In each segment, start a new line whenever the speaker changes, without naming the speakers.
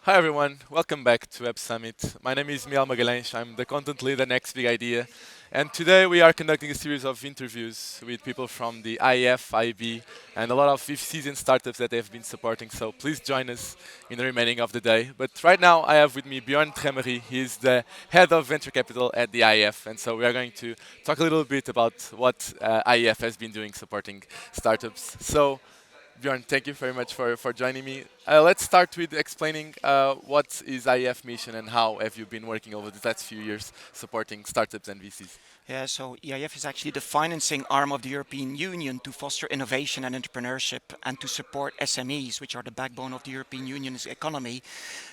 Hi everyone, welcome back to Web Summit. My name is Miel Magalhães, I'm the content lead at Next Big Idea. And today we are conducting a series of interviews with people from the IEF, IB, and a lot of VCs and startups that they've been supporting. So please join us in the remaining of the day. But right now I have with me Bjorn Tremmerie. He is the head of venture capital at the IEF. And so we are going to talk a little bit about what IEF has been doing supporting startups. So Bjorn, thank you very much for joining me. Let's start with explaining what is IEF mission and how have you been working over the last few years supporting startups and VCs.
Yeah, so EIF is actually the financing arm of the European Union to foster innovation and entrepreneurship and to support SMEs, which are the backbone of the European Union's economy.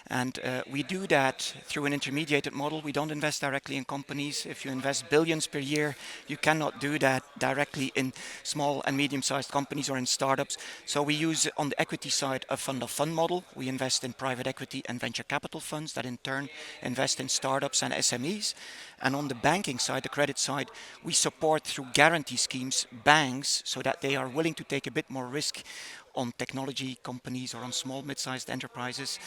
And we do that through an intermediated model. We don't invest directly in companies. If you invest billions per year, you cannot do that directly in small and medium-sized companies or in startups. So we use on the equity side a fund-of-fund model. We invest in private equity and venture capital funds that in turn invest in startups and SMEs. And on the banking side, the credit side, we support through guarantee schemes banks so that they are willing to take a bit more risk on technology companies or on small mid-sized enterprises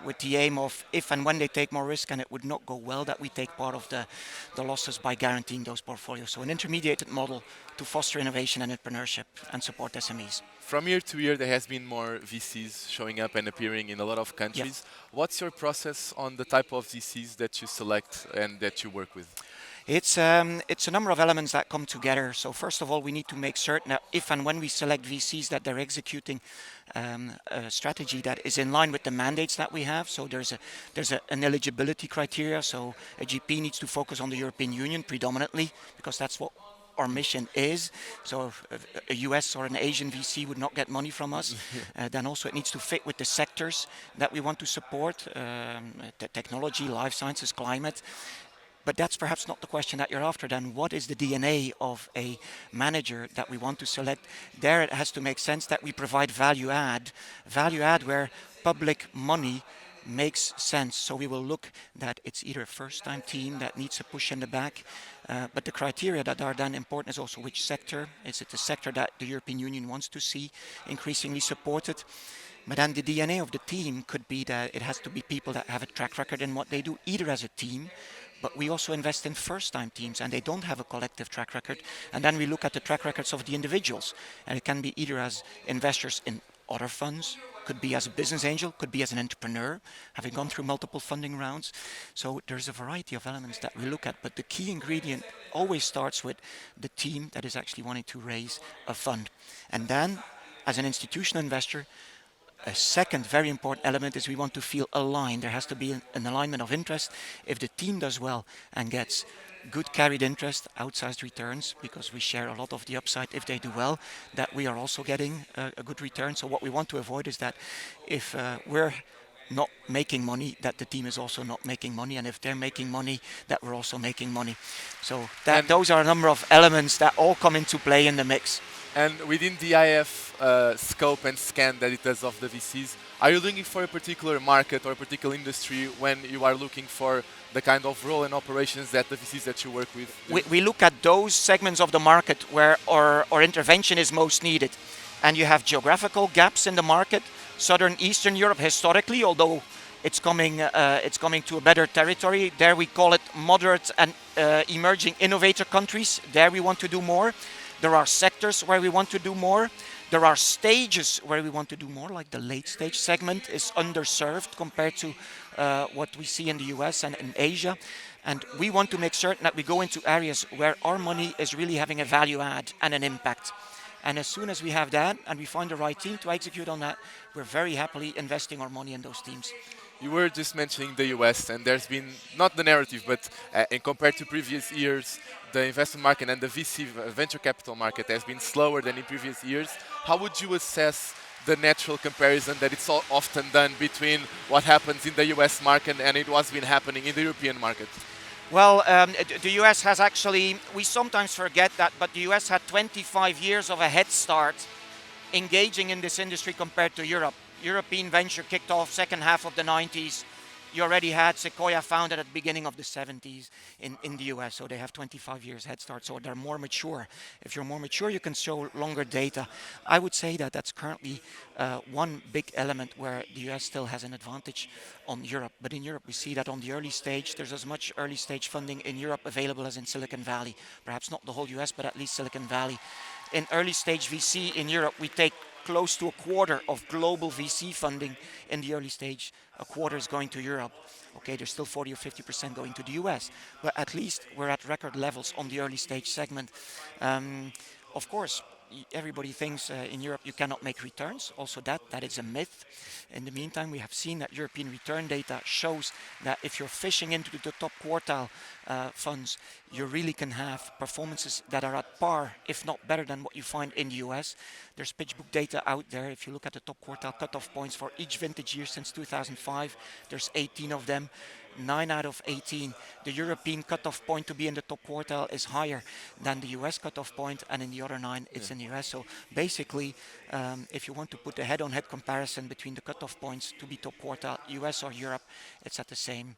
with the aim of if and when they take more risk and it would not go well, that we take part of the losses by guaranteeing those portfolios. So an intermediated model to foster innovation and entrepreneurship and support SMEs.
From year to year, there has been more VCs showing up and appearing in a lot of
Yeah.
countries. What's your process on the type of VCs that you select and that you work with?
It's a number of elements that come together. So first of all, we need to make certain that if and when we select VCs, that they're executing a strategy that is in line with the mandates that we have. So an eligibility criteria. So a GP needs to focus on the European Union predominantly because that's what our mission is. So a US or an Asian VC would not get money from us. Then also it needs to fit with the sectors that we want to support, technology, life sciences, climate. But that's perhaps not the question that you're after then. What is the DNA of a manager that we want to select? There it has to make sense that we provide value add where public money makes sense. So we will look that it's either a first-time team that needs a push in the back, but the criteria that are then important is also which sector. Is it the sector that the European Union wants to see increasingly supported? But then the DNA of the team could be that it has to be people that have a track record in what they do, either as a team, but we also invest in first-time teams and they don't have a collective track record. And then we look at the track records of the individuals. And it can be either as investors in other funds, could be as a business angel, could be as an entrepreneur, having gone through multiple funding rounds. So there's a variety of elements that we look at, but the key ingredient always starts with the team that is actually wanting to raise a fund. And then, as an institutional investor, a second very important element is we want to feel aligned. There has to be an alignment of interest. If the team does well and gets good carried interest, outsized returns, because we share a lot of the upside if they do well, that we are also getting a good return. So what we want to avoid is that if we're not making money, that the team is also not making money, and if they're making money, that we're also making money. So those are a number of elements that all come into play in the mix.
And within the IF scope and scan that it does of the VCs, are you looking for a particular market or a particular industry when you are looking for the kind of role and operations that the VCs that you work with do?
We look at those segments of the market where our intervention is most needed. And you have geographical gaps in the market. Southern Eastern Europe historically, although it's coming to a better territory. There we call it moderate and emerging innovator countries. There we want to do more. There are sectors where we want to do more. There are stages where we want to do more, like the late stage segment is underserved compared to what we see in the US and in Asia. And we want to make certain that we go into areas where our money is really having a value add and an impact. And as soon as we have that and we find the right team to execute on that, we're very happily investing our money in those teams.
You were just mentioning the US, and there's been, not the narrative, but in compared to previous years, the investment market and the VC venture capital market has been slower than in previous years. How would you assess the natural comparison that it's often done between what happens in the US market and it was been happening in the European market?
Well, the US has actually, we sometimes forget that, but the US had 25 years of a head start engaging in this industry compared to Europe. European venture kicked off second half of the 90s. you already had Sequoia founded at the beginning of the 70s in the US, so they have 25 years head start, so they're more mature. If you're more mature, you can show longer data. I would say that that's currently one big element where the US still has an advantage on Europe. But in Europe, we see that on the early stage, there's as much early stage funding in Europe available as in Silicon Valley. Perhaps not the whole US, but at least Silicon Valley. In early stage VC in Europe, we take close to a quarter of global VC funding in the early stage. A quarter is going to Europe. Okay, there's still 40 or 50% going to the US, but at least we're at record levels on the early stage segment. Of course, everybody thinks in Europe you cannot make returns. Also, that is a myth. In the meantime, we have seen that European return data shows that if you're fishing into the top quartile funds, you really can have performances that are at par, if not better than what you find in the US. There's PitchBook data out there. If you look at the top quartile cutoff points for each vintage year since 2005, there's 18 of them. 9 out of 18. The European cutoff point to be in the top quartile is higher than the US cutoff point, and in the other 9, it's in the US. So basically, if you want to put a head-on-head comparison between the cutoff points to be top quartile, US or Europe, it's at the same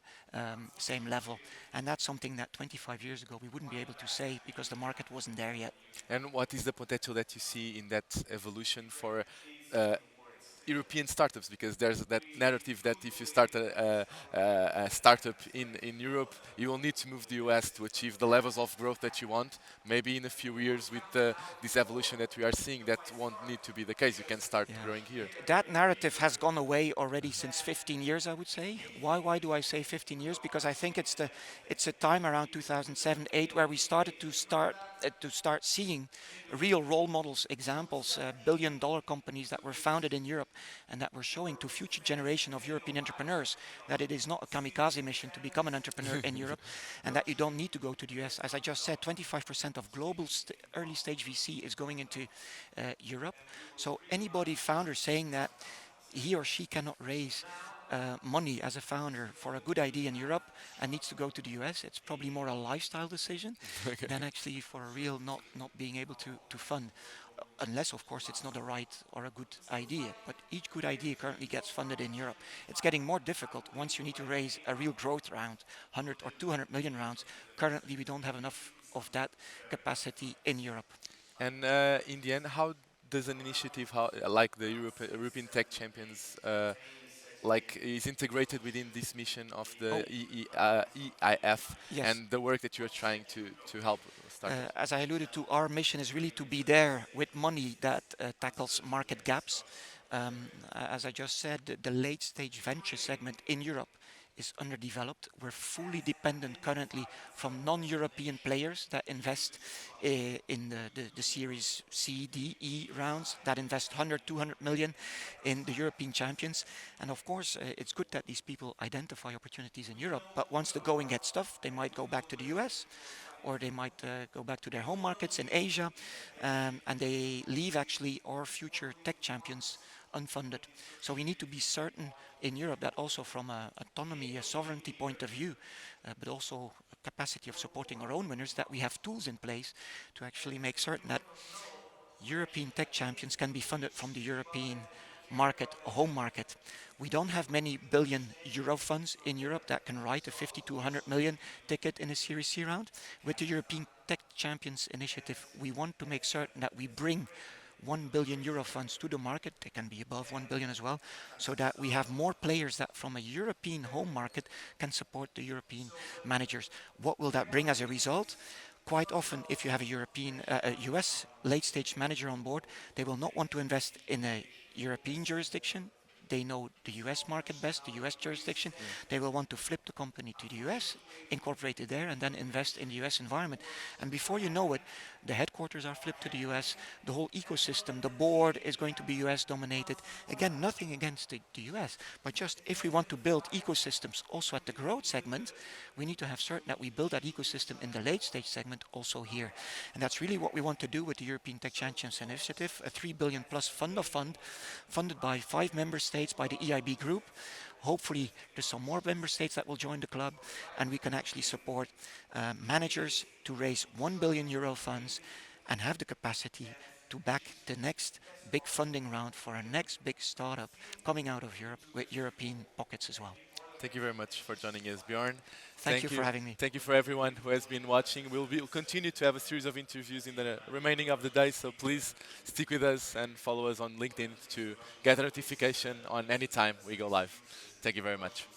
level. And that's something that 25 years ago we wouldn't be able to say because the market wasn't there yet.
And what is the potential that you see in that evolution for uh, European startups? Because there's that narrative that if you start a startup in Europe, you will need to move to the US to achieve the levels of growth that you want. Maybe in a few years, with this evolution that we are seeing, that won't need to be the case. You can start
Yeah.
growing here.
That narrative has gone away already since 15 years, I would say. Why do I say 15 years? Because I think it's a time around 2007, 8 where we started to start seeing real role models, examples, billion-dollar companies that were founded in Europe and that were showing to future generation of European entrepreneurs that it is not a kamikaze mission to become an entrepreneur in Europe, and that you don't need to go to the US. As I just said, 25% of global early stage VC is going into Europe. So anybody founder saying that he or she cannot raise money as a founder for a good idea in Europe and needs to go to the US, it's probably more a lifestyle decision
Okay.
than actually for a real not being able to fund. Unless, of course, it's not a right or a good idea. But each good idea currently gets funded in Europe. It's getting more difficult once you need to raise a real growth round, 100 or 200 million rounds. Currently, we don't have enough of that capacity in Europe.
And in the end, how does an initiative like the European Tech Champions like is integrated within this mission of
Oh,
the EIF
yes.
and the work that you're trying to help startups?
As I alluded to, our mission is really to be there with money that tackles market gaps. As I just said, the late stage venture segment in Europe is underdeveloped. We're fully dependent currently from non-European players that invest in the Series C, D, E rounds, that invest 100, 200 million in the European champions. And of course, it's good that these people identify opportunities in Europe, but once the going gets tough, they might go back to the US or they might go back to their home markets in Asia, and they leave actually our future tech champions unfunded. So we need to be certain in Europe that also from a autonomy, a sovereignty point of view, but also a capacity of supporting our own winners, that we have tools in place to actually make certain that European tech champions can be funded from the European market, home market. We don't have many billion euro funds in Europe that can write a 50 to 100 million ticket in a Series C round. With the European Tech Champions Initiative, we want to make certain that we bring 1 billion euro funds to the market. They can be above 1 billion as well, so that we have more players that from a European home market can support the European managers. What will that bring as a result? Quite often, if you have a US late stage manager on board, they will not want to invest in a European jurisdiction. They know the US market best, the US jurisdiction. They will want to flip the company to the US, incorporate it there, and then invest in the US environment. And before you know it, the headquarters are flipped to the US, the whole ecosystem, the board is going to be US dominated. Again, nothing against the US, but just if we want to build ecosystems also at the growth segment, we need to have certain that we build that ecosystem in the late stage segment also here. And that's really what we want to do with the European Tech Champions Initiative, a 3 billion plus fund of fund, funded by 5 member states by the EIB group. Hopefully there's some more member states that will join the club, and we can actually support managers to raise 1 billion euro funds and have the capacity to back the next big funding round for a next big startup coming out of Europe with European pockets as well.
Thank you very much for joining us, Bjorn.
Thank you
Thank
for
you.
having me.
Thank you for everyone who has been watching. We'll continue to have a series of interviews in the remaining of the day, so please stick with us and follow us on LinkedIn to get a notification on any time we go live. Thank you very much.